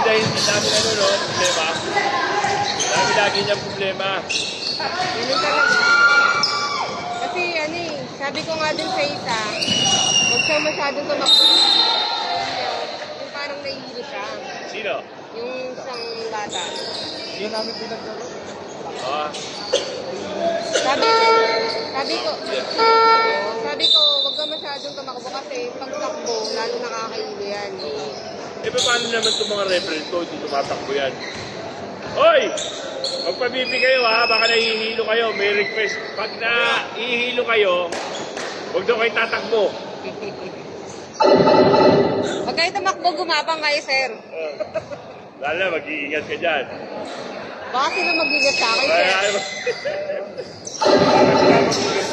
dahil dami ano no, problema. Dami lagi niyang problema. Ganun talaga. Kasi ano eh, sabi ko nga dun sa isa, huwag siya masyadong tumakbo. Yung parang nahihilo siya. Sino? Yung isang bata. Yun namin pinaglaro. Ah, Sabi ko, huwag ka masyadong tumakbo kasi pag takbo, lalo nakakailo yan. eh paano naman itong mga reference ko, hindi tumatakbo yan. Hoy! Magpabibi kayo ha, baka nahihilo kayo. May request. Pag nahihilo kayo, huwag daw kayo tatakbo. Huwag kayo tumakbo, gumapang kayo, sir. Lala, mag-iingat ka dyan. Baka sila mag-ingat sa akin, sir. Baka sila mag-iingat